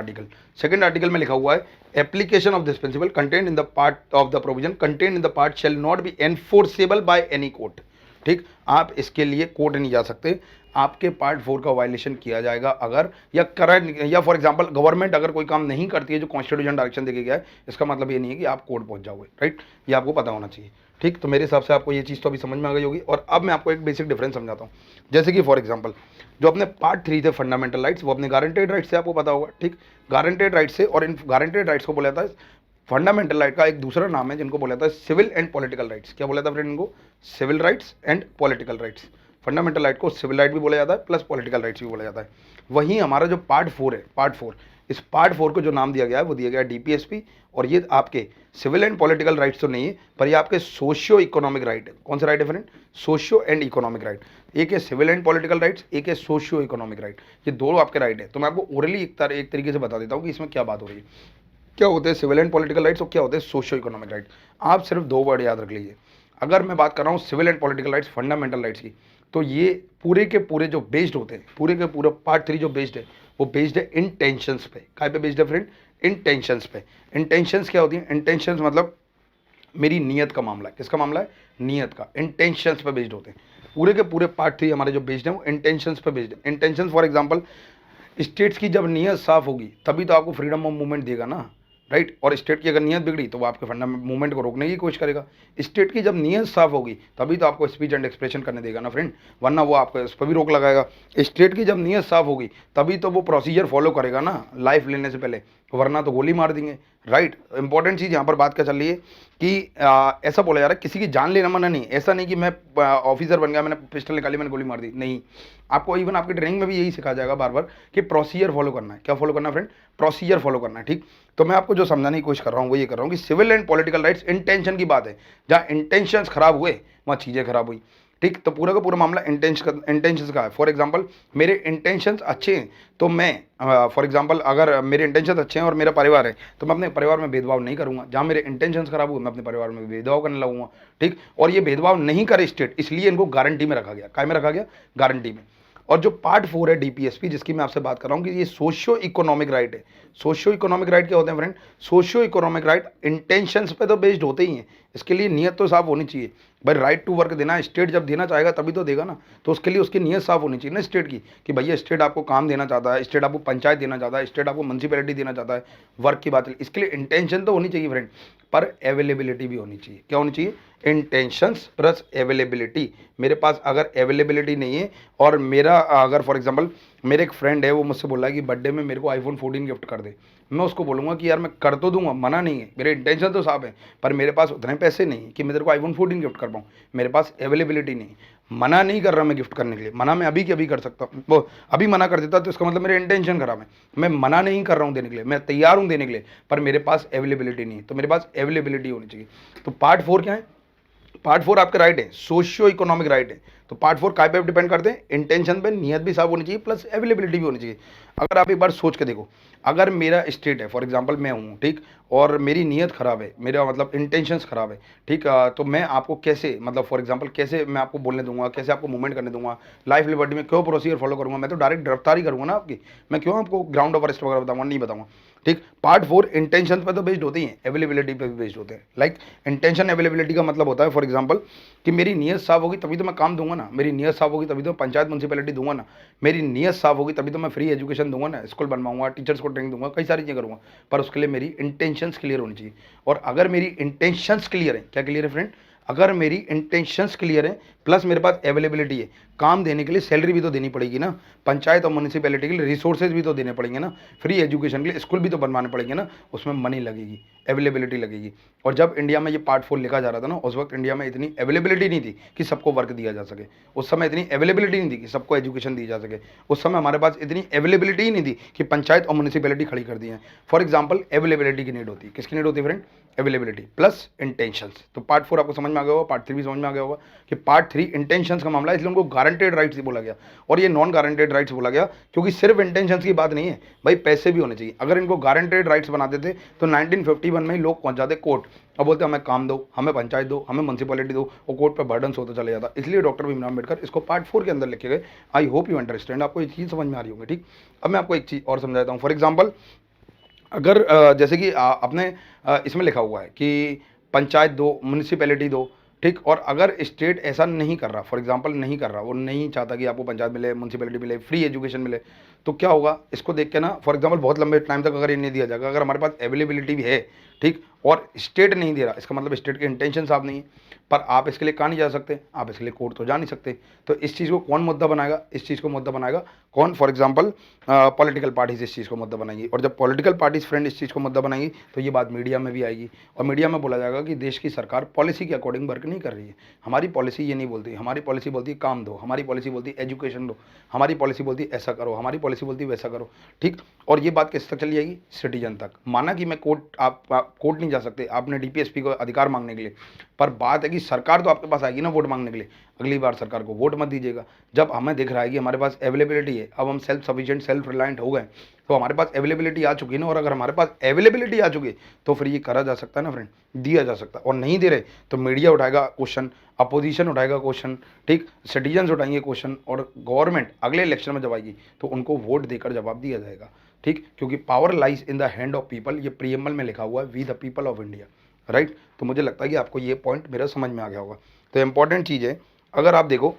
आर्टिकल में लिखा हुआ है application of this principle content in the part of the provision content in the part shall not be enforceable by any court. ठीक, आप इसके लिए कोर्ट नहीं जा सकते, आपके पार्ट 4 का वायलेशन किया जाएगा अगर, या करंट, या फॉर एग्जांपल गवर्नमेंट अगर कोई काम नहीं करती है जो कॉन्स्टिट्यूशन डायरेक्शन देके गया है, इसका मतलब ये नहीं है कि आप कोर्ट पहुंच जाओगे। राइट, ये आपको पता होना चाहिए। ठीक, तो मेरे हिसाब से आपको ये चीज़ तो अभी समझ में आ गई होगी। और अब मैं आपको एक बेसिक डिफरेंस समझाता हूँ। जैसे कि फॉर एग्जांपल जो अपने पार्ट 3 थे फंडामेंटल राइट्स, वो अपने गारंटेड राइट्स से, आपको पता होगा। ठीक, गारंटेड राइट्स से, और इन गारंटेड राइट्स को बोला जाता है, फंडामेंटल राइट का एक दूसरा नाम है जिनको बोला जाता है सिविल एंड पॉलिटिकल राइट्स। क्या बोला था फ्रेंड इनको? Civil rights and political rights. Fundamental right को सिविल राइट भी बोला जाता है प्लस पॉलिटिकल राइट्स भी बोला जाता है। वहीं हमारा जो पार्ट 4 है, पार्ट 4, इस पार्ट 4 को जो नाम दिया गया है वो दिया गया है डीपीएसपी। और ये आपके सिविल एंड पॉलिटिकल राइट्स तो नहीं है, पर ये आपके सोशियो इकोनॉमिक राइट है। कौन सा राइट है friend? Socio and economic right. एक है सिविल एंड पॉलिटिकल राइट्स, एक है सोशियो इकोनॉमिक राइट। ये दोनों आपके राइट है। तो मैं आपको ओरली एक तरीके से बता देता हूँ कि इसमें क्या बात हो रही है, क्या होते हैं सिविल एंड पॉलिटिकल राइट्स और क्या होते हैं सोशियो इकोनॉमिक राइट। आप सिर्फ 2 वर्ड याद रख लीजिए। अगर मैं बात कर रहा हूँ civil and political rights, fundamental rights की, तो ये पूरे के पूरे जो बेस्ड होते हैं, पूरे के पूरे पार्ट 3 जो बेस्ड है, वो बेस्ड है इंटेंशंस पे। काय पे बेस्ड है फ्रेंड? इंटेंशंस पे। इंटेंशंस क्या होती है? इंटेंशंस मतलब मेरी नीयत का मामला है। किसका मामला है? नीयत का। इंटेंशंस पे बेस्ड होते हैं पूरे के पूरे पार्ट 3 हमारे जो बेस्ड है, वो इंटेंशंस पे बेस्ड है। इंटेंशंस फॉर एग्जांपल स्टेट्स की जब नीयत साफ होगी तभी तो आपको फ्रीडम ऑफ मूवमेंट देगा ना। राइट, और स्टेट की अगर नीयत बिगड़ी तो वो आपके फंडामेंटल मूवमेंट को रोकने की कोशिश करेगा। स्टेट की जब नीयत साफ होगी तभी तो आपको स्पीच एंड एक्सप्रेशन करने देगा ना फ्रेंड, वरना वो आपको इस पर भी रोक लगाएगा। स्टेट की जब नीयत साफ होगी तभी तो वो प्रोसीजर फॉलो करेगा ना लाइफ लेने से पहले, वरना तो गोली मार देंगे। राइट, इंपॉर्टेंट चीज़ यहाँ पर बात क्या चल रही है कि ऐसा बोला जा रहा है किसी की जान लेना मना नहीं। ऐसा नहीं कि मैं ऑफिसर बन गया, मैंने पिस्टल निकाली, मैंने गोली मार दी, नहीं। आपको इवन आपकी ट्रेनिंग में भी यही सिखाया जाएगा बार बार कि प्रोसीजर फॉलो करना है। क्या फॉलो करना है फ्रेंड? प्रोसीजर फॉलो करना है। ठीक, तो मैं आपको जो समझाने की कोशिश कर रहा हूँ वो ये कर रहा हूँ कि civil and political rights intention की बात है। जहाँ इंटेंशंस खराब हुए वहाँ चीज़ें खराब हुई। ठीक, तो पूरा का पूरा मामला इंटेंशंस का है। फॉर एग्जांपल मेरे इंटेंशंस अच्छे हैं तो मैं फॉर एग्जांपल अगर मेरे इंटेंशंस अच्छे हैं और मेरा परिवार है तो मैं अपने परिवार में भेदभाव नहीं करूँगा। जहाँ मेरे इंटेंशंस खराब हुए मैं अपने परिवार में भेदभाव करने लगूंगा। ठीक, और ये भेदभाव नहीं करे स्टेट, इसलिए इनको गारंटी में रखा गया। काय में रखा गया? गारंटी में। और जो पार्ट 4 है डीपीएसपी, जिसकी मैं आपसे बात कर रहा हूँ कि ये सोशियो इकोनॉमिक राइट है। सोशियो इकोनॉमिक राइट क्या होते हैं friend? Socio economic right intentions पे तो बेस्ड होते ही हैं। इसके लिए नीयत तो साफ होनी चाहिए। भाई राइट टू वर्क देना स्टेट जब देना चाहेगा तभी तो देगा ना, तो उसके लिए उसकी नीयत साफ होनी चाहिए ना स्टेट की, कि भैया स्टेट आपको काम देना चाहता है, स्टेट आपको पंचायत देना चाहता है, स्टेट आपको म्यूनसिपैलिटी देना चाहता है, वर्क की बात है। इसके लिए इंटेंशन तो होनी चाहिए फ्रेंड, पर अवेलेबिलिटी भी होनी चाहिए। क्या होनी चाहिए? Intentions plus availability. मेरे पास अगर अवेलेबिलिटी नहीं है और मेरा अगर फॉर एग्जांपल मेरे एक फ्रेंड है, वो मुझसे बोल रहा है कि बर्थडे में मेरे को आईफोन 14 गिफ्ट कर दे, मैं उसको बोलूँगा कि यार मैं कर तो दूंगा, मना नहीं है, मेरे इंटेंशन तो साफ है, पर मेरे पास उतने पैसे नहीं कि मैं तेरे को आईफोन 14 गिफ्ट कर पाऊँ, मेरे पास अवेलेबिलिटी नहीं। मना नहीं कर रहा मैं गिफ्ट करने के लिए, मना मैं अभी के अभी कर सकता हूँ। वो अभी मना कर देता तो इसका मतलब मेरे इंटेंशन खराब है। मैं मना नहीं कर रहा हूँ देने के लिए, मैं तैयार हूँ देने के लिए, पर मेरे पास अवेलेबिलिटी नहीं है। तो मेरे पास अवेलेबिलिटी होनी चाहिए। तो पार्ट 4 क्या है? पार्ट 4 आपके राइट है, सोशियो इकोनॉमिक राइट है। तो पार्ट 4 काय पे डिपेंड करते हैं? इंटेंशन पे, नीयत भी साफ होनी चाहिए प्लस अवेलेबिलिटी भी होनी चाहिए। अगर आप एक बार सोच के देखो, अगर मेरा स्टेट है फॉर एग्जांपल मैं हूँ, ठीक, और मेरी नीयत खराब है, मेरा मतलब इंटेंशंस खराब है, ठीक, तो मैं आपको कैसे मतलब फॉर एग्जांपल कैसे मैं आपको बोलने दूंगा, कैसे आपको मूवमेंट करने दूंगा, लाइफ लिबर्टी में क्यों प्रोसीजर फॉलो करूंगा? मैं तो डायरेक्ट गिरफ्तारी करूंगा ना आपकी, मैं क्यों आपको ग्राउंड ऑफ अरेस्ट वगैरह बताऊंगा? नहीं बताऊंगा। ठीक, पार्ट 4 इंटेंशन पे तो बेस्ड होते ही हैं, अवेलेबिलिटी पे भी बेस्ड होते हैं। लाइक इंटेंशन अवेलेबिलिटी का मतलब होता है फॉर एग्जांपल कि मेरी नीयत साफ होगी तभी तो मैं काम दूंगा ना, मेरी नीयत साफ होगी तभी तो पंचायत म्यूनसिपैलिटी दूंगा ना, मेरी नीयत साफ होगी तभी तो मैं फ्री एजुकेशन दूंगा ना, स्कूल बनवाऊंगा, टीचर्स को ट्रेनिंग दूंगा, कई सारी चीज़ें करूंगा, पर उसके लिए मेरी इंटेंशंस क्लियर होनी चाहिए। और अगर मेरी इंटेंशंस क्लियर है, क्या क्लियर है फ्रेंड? अगर मेरी इंटेंशंस क्लियर है प्लस मेरे पास अवेलेबिलिटी है, काम देने के लिए सैलरी भी तो देनी पड़ेगी ना, पंचायत और म्यूनिसिपैलिटी के लिए रिसोर्सेज भी तो देने पड़ेंगे ना, फ्री एजुकेशन के लिए स्कूल भी तो बनवाने पड़ेंगे ना, उसमें मनी लगेगी, अवेलेबिलिटी लगेगी। और जब इंडिया में ये पार्ट 4 लिखा जा रहा था ना, उस वक्त इंडिया में इतनी अवेलेबिलिटी नहीं थी कि सबको वर्क दिया जा सके, उस समय इतनी अवेलेबिलिटी नहीं थी कि सबको एजुकेशन दी जा सके, उस समय हमारे पास इतनी अवेलेबिलिटी ही नहीं थी कि पंचायत और म्यूनिसिपैलिटी खड़ी कर दी है। फॉर एग्जाम्पल अवेलेबिलिटी की नीड होती है, किसकी नीड होती है फ्रेंड? Availability plus intentions. तो पार्ट 4 आपको समझ में आ गया होगा, पार्ट 3 भी समझ में आ गया होगा कि पार्ट 3 इंटेंशंस का मामला है, इसलिए उनको गारंटेड राइट्स ही बोला गया और ये नॉन गारंटेड राइट्स बोला गया, क्योंकि सिर्फ इंटेंशंस की बात नहीं है भाई, पैसे भी होने चाहिए। अगर इनको गारंटेड राइट्स बनाते थे तो 1951 में ही लोग पहुंच जाते कोर्ट और बोलते हमें काम दो, हमें पंचायत दो, हमें म्यूनसिपैलिटी दो, और कोर्ट पर बर्डन होता चले जाता। इसलिए डॉक्टर भीमराव अम्बेडकर इसको पार्ट 4 के अंदर लिखे गए। आई होप यू अंडरस्टैंड, आपको ये चीज़ समझ में आ रही होगी। ठीक, अब मैं आपको एक चीज़ और समझाता हूँ। फॉर एग्जाम्पल अगर जैसे कि आपने इसमें लिखा हुआ है कि पंचायत दो, म्यूनिसिपैलिटी दो, ठीक, और अगर स्टेट ऐसा नहीं कर रहा, फॉर एग्जांपल नहीं कर रहा, वो नहीं चाहता कि आपको पंचायत मिले, म्यूनिसिपैलिटी मिले, फ्री एजुकेशन मिले, तो क्या होगा? इसको देख के ना, फॉर एग्जांपल बहुत लंबे टाइम तक अगर ये नहीं दिया जाएगा, अगर हमारे पास अवेलेबिलिटी भी है, ठीक, और स्टेट नहीं दे रहा, इसका मतलब स्टेट के इंटेंशन साफ नहीं है। पर आप इसके लिए कहाँ नहीं जा सकते? आप इसके लिए कोर्ट तो जा नहीं सकते। तो इस चीज़ को कौन मुद्दा बनाएगा? इस चीज़ को मुद्दा बनाएगा कौन? फॉर एग्जांपल पॉलिटिकल पार्टीज इस चीज़ को मुद्दा बनाएंगी, और जब पॉलिटिकल पार्टीज फ्रेंड इस चीज़ को मुद्दा बनाएंगी तो ये बात मीडिया में भी आएगी, और मीडिया में बोला जाएगा कि देश की सरकार पॉलिसी के अकॉर्डिंग वर्क नहीं कर रही है। हमारी पॉलिसी ये नहीं बोलती, हमारी पॉलिसी बोलती है काम दो, हमारी पॉलिसी बोलती है एजुकेशन दो, हमारी पॉलिसी बोलती है ऐसा करो, हमारी पॉलिसी बोलती है वैसा करो। ठीक, और ये बात किस तक चली जाएगी? सिटीजन तक। माना कि मैं कोर्ट, आप कोर्ट नहीं जा सकते, आपने डीपीएसपी को अधिकार मांगने के लिए, पर बात है कि सरकार तो आपके पास आएगी ना वोट मांगने के लिए। अगली बार सरकार को वोट मत दीजिएगा। जब हमें दिख रहा है कि हमारे पास अवेलेबिलिटी है, अब हम सेल्फ सफिशिएंट, सेल्फ रिलायंट हो गए, तो हमारे पास अवेलेबिलिटी आ चुकी है ना, और अगर हमारे पास अवेलेबिलिटी आ चुकी है तो फिर ये करा जा सकता है ना फ्रेंड, दिया जा सकता है। और नहीं दे रहे तो मीडिया उठाएगा क्वेश्चन, अपोजिशन उठाएगा क्वेश्चन, ठीक, सिटीजन्स उठाएंगे क्वेश्चन, और गवर्नमेंट अगले इलेक्शन में जब आएगी तो उनको वोट देकर जवाब दिया जाएगा। ठीक, क्योंकि power lies in the hand of people, ये प्रीएम्बल में लिखा हुआ है, we the people of India, right. तो मुझे लगता है कि आपको ये पॉइंट मेरा समझ में आ गया होगा। तो इंपॉर्टेंट चीज़ है, अगर आप देखो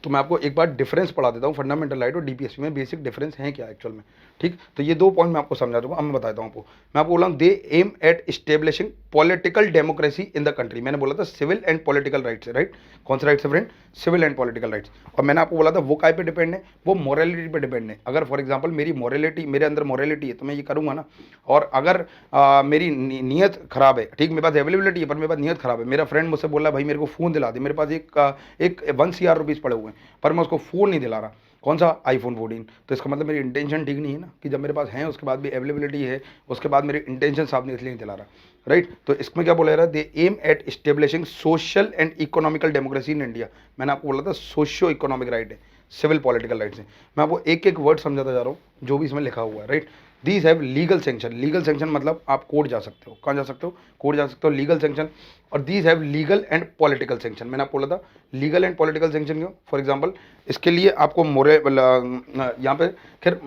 तो मैं आपको एक बार डिफरेंस पढ़ा देता हूँ, फंडामेंटल राइट और डीपीएसपी में बेसिक डिफरेंस है क्या एक्चुअल में। ठीक, तो ये दो पॉइंट मैं आपको समझा दूंगा। अब मैं बताता हूँ आपको, मैं आपको बोला they aim at establishing political democracy in the country. मैंने बोला था civil and political rights, right. कौन सा राइट्स है friend? Civil and political rights. और मैंने आपको बोला था वो काय पे डिपेंड है? वो मोरालिटी पे डिपेंड है। अगर फॉर एग्जाम्पल मेरी मोरालिटी, मेरे अंदर मोरालिटी है तो मैं ये करूँगा ना, और अगर मेरी नीयत खराब है, ठीक, मेरे पास अवेलेबिलिटी है पर मेरे पास नीयत खराब है, मेरा फ्रेंड मुझसे बोला भाई मेरे को फ़ोन दिला दे, मेरे पास एक 1 CR रुपीज़ पड़े हुए हैं पर मैं उसको फ़ोन नहीं दिला रहा, कौन सा? iPhone 14। तो इसका मतलब मेरी इंटेंशन ठीक नहीं है ना, कि जब मेरे पास है उसके बाद भी अवेलेबिलिटी है, उसके बाद मेरी इंटेंशन साफ नहीं, इसलिए नहीं दिला रहा, राइट। तो इसमें क्या बोला जा रहा है? They aim at establishing social and economical democracy in India. मैंने आपको बोला था सोशियो इकोनॉमिक राइट है, सिविल पॉलिटिकल राइट्स है। मैं आपको एक एक वर्ड समझाता जा रहा हूँ जो भी इसमें लिखा हुआ है, right. These have legal sanction. Legal sanction मतलब आप कोर्ट जा सकते हो। कहाँ जा सकते हो? कोर्ट जा सकते हो, लीगल सेंक्शन। और these have legal and political sanction. मैंने आपको बोला था लीगल एंड पॉलिटिकल सेंक्शन क्यों? फॉर एग्जांपल इसके लिए आपको यहाँ पे खैर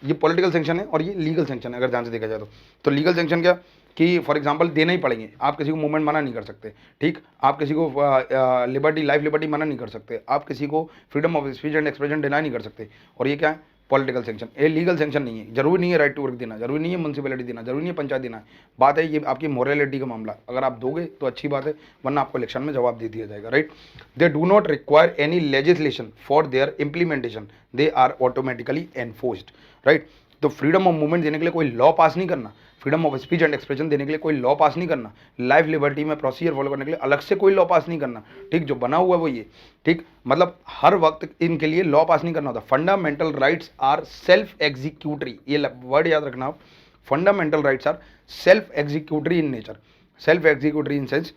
ये पॉलिटिकल सेंक्शन है और ये लीगल सेंक्शन है अगर ध्यान से देखा जाए तो लीगल सेंक्शन क्या कि फॉर एग्जांपल देना ही पड़ेंगे। आप किसी को मूवमेंट मना नहीं कर सकते, ठीक, आप किसी को लिबर्टी, लाइफ लिबर्टी मना नहीं कर सकते, आप किसी को freedom of speech and expression deny नहीं कर सकते। और ये क्या है? Political sanction. ये लीगल सेंक्शन नहीं है। जरूरी नहीं है राइट टू वर्क देना, जरूरी नहीं है म्यूनसिपैलिटी देना, जरूरी नहीं है पंचायत देना। बात है ये आपकी मोरालिटी का मामला, अगर आप दोगे तो अच्छी बात है, वरना आपको इलेक्शन में जवाब दे दिया जाएगा, right. They do not require any legislation for their implementation, they are automatically enforced, right. तो फ्रीडम ऑफ मूवमेंट देने के लिए कोई लॉ पास नहीं करना, freedom of speech and expression देने के लिए कोई लॉ पास नहीं करना, लाइफ लिबर्टी में प्रोसीजर फॉलो करने के लिए अलग से कोई लॉ पास नहीं करना, ठीक। जो बना हुआ है वो ये, ठीक, मतलब हर वक्त इनके लिए लॉ पास नहीं करना होता। Fundamental rights are self executory, ये वर्ड याद रखना आप। Fundamental rights are self executory in nature. Self executory in sense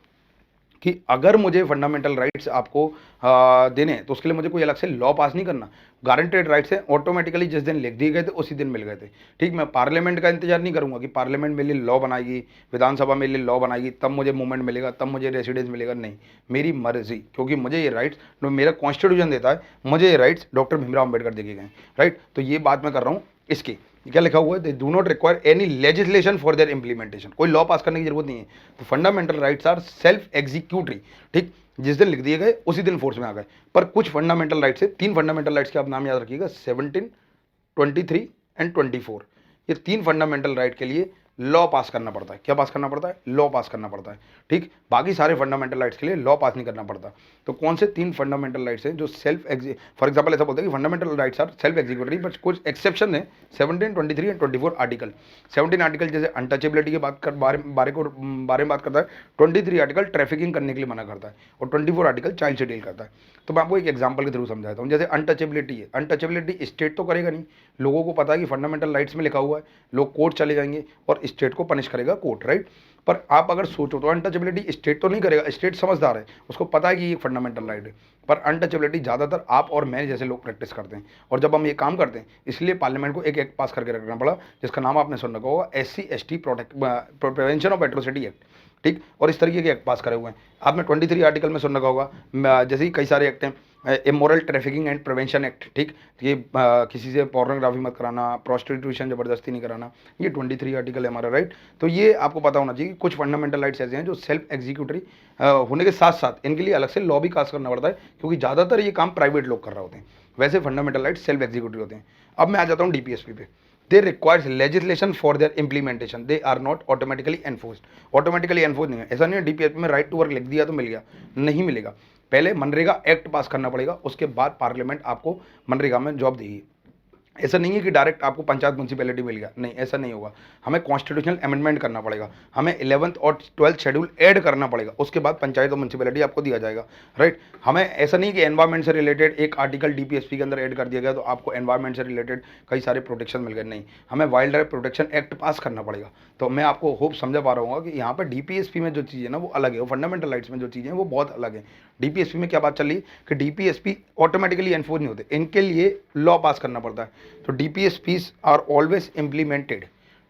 कि अगर मुझे फंडामेंटल राइट्स आपको देने हैं तो उसके लिए मुझे कोई अलग से लॉ पास नहीं करना। गारंटेड राइट्स हैं, ऑटोमेटिकली जिस दिन लिख दिए गए थे उसी दिन मिल गए थे, ठीक। मैं पार्लियामेंट का इंतजार नहीं करूंगा कि पार्लियामेंट मेरे लिए लॉ बनाएगी, विधानसभा मेरे लिए लॉ बनाएगी, तब मुझे मूवमेंट मिलेगा, तब मुझे रेसिडेंस मिलेगा। नहीं, मेरी मर्जी, क्योंकि मुझे ये राइट्स मेरा कॉन्स्टिट्यूशन देता है, मुझे ये राइट्स डॉक्टर भीमराव अम्बेडकर देखे गए, राइट। तो ये बात मैं कर रहा हूँ इसकी। क्या लिखा हुआ है? They do not require any legislation for their implementation. कोई लॉ पास करने की जरूरत नहीं है। तो fundamental rights are self executory, ठीक, जिस दिन लिख दिए गए उसी दिन फोर्स में आ गए। पर कुछ फंडामेंटल राइट्स है, 3 फंडामेंटल राइट्स के आप नाम याद रखिएगा, 17, 23 एंड 24। ये 3 फंडामेंटल राइट के लिए लॉ पास करना पड़ता है। क्या पास करना पड़ता है? लॉ पास करना पड़ता है। ठीक, बाकी सारे फंडामेंटल राइट्स के लिए लॉ पास नहीं करना पड़ता। तो कौन से 3 फंडामेंटल राइट्स हैं जो फॉर एग्जाम्पल ऐसा बोलते हैं कि fundamental rights are self executory, but कुछ एक्सेप्शन है 17, 23 एंड 24 आर्टिकल। 17 आर्टिकल जैसे अनटचेबिलिटी की बारे में बात करता है, 23 आर्टिकल ट्रैफिकिंग करने के लिए मना करता है, और 24 आर्टिकल चाइल्ड से डील करता है। तो मैं आपको एक एग्जांपल के थ्रू समझाता हूँ। जैसे अनटचेबिलिटी है, अनटचेबिलिटी स्टेट तो करेगा नहीं, लोगों को पता है कि फंडामेंटल राइट्स में लिखा हुआ है, लोग कोर्ट चले जाएंगे और स्टेट को पनिश करेगा कोर्ट, राइट। पर आप अगर सोचो तो अनटचेबिलिटी स्टेट तो नहीं करेगा, स्टेट समझदार है, उसको पता है कि ये फंडामेंटल राइट है। पर अनटचेबिलिटी ज़्यादातर आप और मैं जैसे लोग प्रैक्टिस करते हैं, और जब हम ये काम करते हैं इसलिए पार्लियामेंट को एक एक्ट पास करके रखना पड़ा, जिसका नाम आपने सुन रखा होगा SC/ST prevention of atrocity act. ठीक, और इस तरीके के एक्ट पास करे हुए हैं आपने 23 आर्टिकल में सुन रखा होगा। जैसे ही कई सारे एक्ट हैं, immoral trafficking and prevention act. ठीक, ये किसी से पोर्नोग्राफी मत कराना, प्रोस्टिट्यूशन ज़बरदस्ती नहीं कराना, ये 23 आर्टिकल है हमारा, राइट। तो ये आपको पता होना चाहिए कि कुछ फंडामेंटल राइट्स ऐसे हैं जो सेल्फ एग्जीक्यूटरी होने के साथ साथ इनके लिए अलग से लॉ भी पास करना पड़ता है, क्योंकि ज़्यादातर ये काम प्राइवेट लोग कर रहे होते हैं। वैसे फंडामेंटल राइट्स सेल्फ एग्जीक्यूटरी होते हैं। अब मैं आ जाता हूँ DPSP पे। They requires legislation for their implementation, they are not automatically enforced. Automatically enforce नहीं है, ऐसा नहीं है DPSP में राइट टू वर्क लिख दिया तो मिल गया, नहीं मिलेगा। पहले मनरेगा एक्ट पास करना पड़ेगा, उसके बाद पार्लियामेंट आपको मनरेगा में जॉब देगी। ऐसा नहीं है कि डायरेक्ट आपको पंचायत म्यूनसिपैलिटी मिल गया, नहीं, ऐसा नहीं होगा। हमें कॉन्स्टिट्यूशनल अमेंडमेंट करना पड़ेगा, हमें 11th और 12th शेड्यूल ऐड करना पड़ेगा, उसके बाद पंचायत और म्यूनसिपैलिटी आपको दिया जाएगा, राइट। हमें ऐसा नहीं कि एनवायरमेंट से रिलेटेड एक आर्टिकल DPSP के अंदर ऐड कर दिया गया तो आपको एनवायरमेंट से रिलेटेड कई सारे प्रोटेक्शन मिल गए, नहीं, हमें वाइल्ड लाइफ प्रोटेक्शन एक्ट पास करना पड़ेगा। तो मैं आपको होप समझा पा रहा हूँ कि यहाँ पर DPSP में जो चीज़ है ना वो अलग है, वो फंडामेंटल राइट्स में जो चीज़ें हैं वो बहुत अलग है। DPSP में क्या बात चल रही कि DPSP ऑटोमेटिकली एनफोर्स नहीं होते, इनके लिए लॉ पास करना पड़ता है। तो DPSPs are always implemented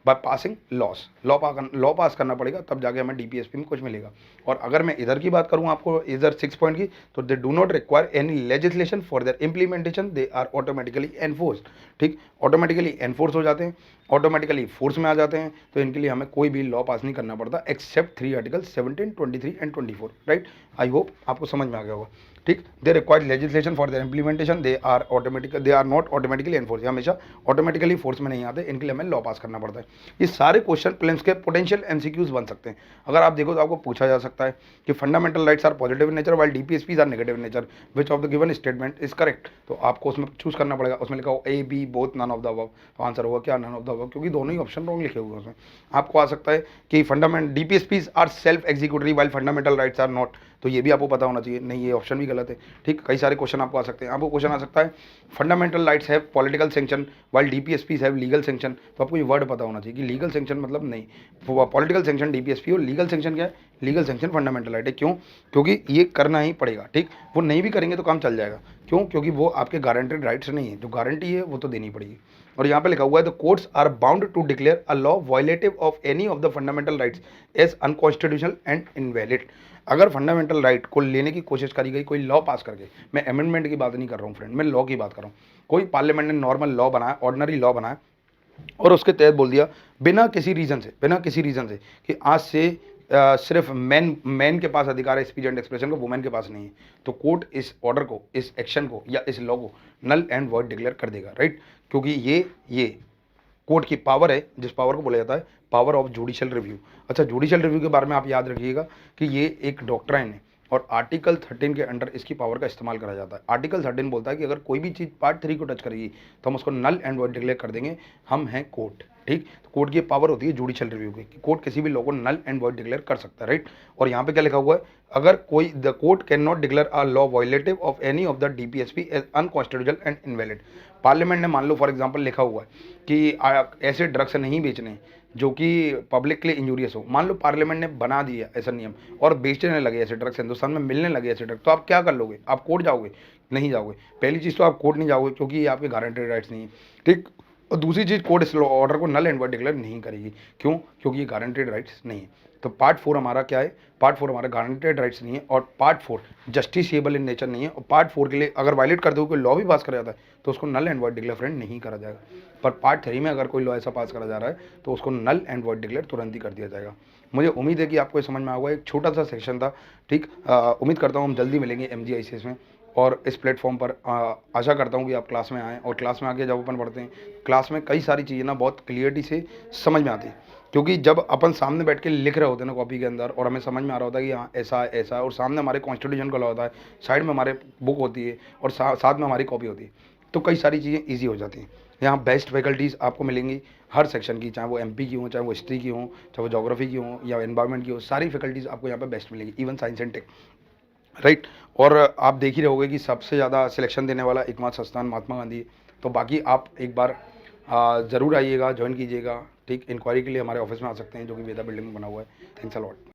by passing laws. Law pass करना पड़ेगा, तब जाके हमें DPSP में कुछ मिलेगा। और अगर मैं इधर की बात करूँ आपको, इधर 6 पॉइंट की, तो they do not require any legislation for their implementation, they are automatically enforced. ठीक, ऑटोमेटिकली एनफोर्स हो जाते हैं, ऑटोमेटिकली फोर्स में आ जाते हैं, तो इनके लिए हमें कोई भी लॉ पास नहीं करना पड़ता except 3 article 17, 23 and 24, right. I hope आपको समझ में आ गया होगा। ठीक, they require legislation for their implementation, they are not automatically enforce, हमेशा ऑटोमेटिकली फोर्स में नहीं आते, इनके लिए हमें लॉ पास करना पड़ता है। ये सारे क्वेश्चन प्रीलिम्स के पोटेंशियल MCQs बन सकते हैं। अगर आप देखो तो आपको पूछा जा सकता है कि fundamental rights are positive in nature while DPSPs are negative in nature, which of the given statement is correct. तो आपको उसमें चूज करना पड़ेगा, उसमें लिखा हो A, B, both, none of the above, तो आंसर होगा क्या? नन ऑफ द अबव, क्योंकि दोनों ही ऑप्शन रॉन्ग लिखे हुए हैं उसमें। आपको आ सकता है कि DPSPs are self executory while fundamental rights are not, तो ये भी आपको पता होना चाहिए, नहीं, ये ऑप्शन भी गलत है। ठीक, कई सारे क्वेश्चन आपको आ सकते हैं। आपको क्वेश्चन आ सकता है fundamental rights have political sanction while DPSPs have legal sanction, तो आपको ये वर्ड पता होना चाहिए कि लीगल सैंक्शन मतलब नहीं, पॉलिटिकल सैंक्शन DPSP और लीगल सैंक्शन क्या है? लीगल सैंक्शन फंडामेंटल राइट है। क्यों? क्योंकि ये करना ही पड़ेगा। ठीक, वो नहीं भी करेंगे तो काम चल जाएगा। क्यों? क्योंकि वो आपके गारंटेड राइट्स नहीं है, जो गारंटी है वो तो देनी पड़ेगी। और यहाँ पे लिखा हुआ है the courts are bound to declare a law violative of any of the fundamental rights as unconstitutional and invalid. अगर फंडामेंटल राइट को लेने की कोशिश करी गई कोई लॉ पास करके, मैं अमेंडमेंट की बात नहीं कर रहा हूँ फ्रेंड, मैं लॉ की बात कर रहा हूँ। कोई पार्लियामेंट ने नॉर्मल लॉ बनाया, ऑर्डिनरी लॉ बनाया, और उसके तहत बोल दिया बिना किसी रीज़न से कि आज से सिर्फ मैन के पास अधिकार है स्पीच एंड एक्सप्रेशन को, वुमेन के पास नहीं है, तो कोर्ट इस ऑर्डर को, इस एक्शन को या इस लॉ को नल एंड वॉइड डिक्लेयर कर देगा, राइट। क्योंकि ये कोर्ट की पावर है, जिस पावर को बोला जाता है पावर ऑफ जुडिशियल रिव्यू। अच्छा, जुडिशियल रिव्यू के बारे में आप याद रखिएगा कि ये एक डॉक्ट्राइन है और आर्टिकल 13 के अंडर इसकी पावर का इस्तेमाल करा जाता है। आर्टिकल 13 बोलता है कि अगर कोई भी चीज़ पार्ट 3 को टच करेगी तो हम उसको नल एंड वॉइड डिक्लेयर कर देंगे, हम हैं कोर्ट। ठीक, तो कोर्ट की पावर होती है जुडिशियल रिव्यू की, कि कोर्ट किसी भी लॉ को नल एंड वॉइड डिक्लेयर कर सकता है, राइट। और यहाँ पे क्या लिखा हुआ है? अगर कोई the court can not declare a law violative of any of the DPSP as unconstitutional and invalid. Parliament ने मान लो फॉर एग्जांपल लिखा हुआ है कि ऐसे ड्रग्स नहीं बेचने जो कि पब्लिक के लिए इंजूरियस हो। मान लो पार्लियामेंट ने बना दिया ऐसा नियम और बेचने लगे ऐसे ड्रग्स, हिंदुस्तान में मिलने लगे ऐसे ड्रग्स, तो आप क्या कर लोगे? आप कोर्ट जाओगे? नहीं जाओगे। पहली चीज़ तो आप कोर्ट नहीं जाओगे क्योंकि ये आपके गारंटेड राइट्स नहीं है। ठीक, और दूसरी चीज़ कोर्ट इस ऑर्डर को नल एंड वॉइड डिक्लेयर नहीं करेगी। क्यों? क्योंकि ये गारंटेड राइट्स नहीं है। तो पार्ट 4 हमारा क्या है? पार्ट 4 हमारा गारंटेड राइट्स नहीं है और पार्ट 4 जस्टिसेबल इन नेचर नहीं है। और पार्ट 4 के लिए अगर वायलेट कर दो कोई लॉ भी पास करा जाता है तो उसको नल एंड वॉइड डिक्लेयर फ्रेंड नहीं करा जाएगा। पर पार्ट 3 में अगर कोई लॉ ऐसा पास करा जा रहा है तो उसको नल एंड वॉइड डिक्लेयर तुरंत ही कर दिया जाएगा। मुझे उम्मीद है कि आपको समझ में आएगा। एक छोटा सा सेक्शन था। ठीक, उम्मीद करता हूँ हम जल्दी मिलेंगे MGICS में और इस प्लेटफॉर्म पर। आशा करता हूँ कि आप क्लास में आएँ और क्लास में आके जब अपन पढ़ते हैं क्लास में कई सारी चीज़ें ना बहुत क्लियरिटी से समझ में आती है क्योंकि जब अपन सामने बैठ के लिख रहे होते हैं ना कॉपी के अंदर, और हमें समझ में आ रहा होता है कि हाँ ऐसा है ऐसा है, और सामने हमारे कॉन्स्टिट्यूशन का लॉ होता है, साइड में हमारे बुक होती है, और साथ में हमारी कॉपी होती है, तो कई सारी चीज़ें ईजी हो जाती हैं। यहाँ बेस्ट फैकल्टीज़ आपको मिलेंगी हर सेक्शन की, चाहे वो एमपी की हो, चाहे वो हिस्ट्री की हो, चाहे वो जोग्राफी की हो या एनवायरमेंट की हो, सारी फैकल्टीज़ आपको यहाँ पे बेस्ट मिलेगी, even science and tech, right. और आप देख ही रहोगे कि सबसे ज़्यादा सिलेक्शन देने वाला एकमात्र संस्थान महात्मा गांधी है। तो बाकी आप एक बार ज़रूर आइएगा, ज्वाइन कीजिएगा, ठीक। इंक्वायरी के लिए हमारे ऑफिस में आ सकते हैं, जो कि वेदा बिल्डिंग में बना हुआ है। Thanks a lot.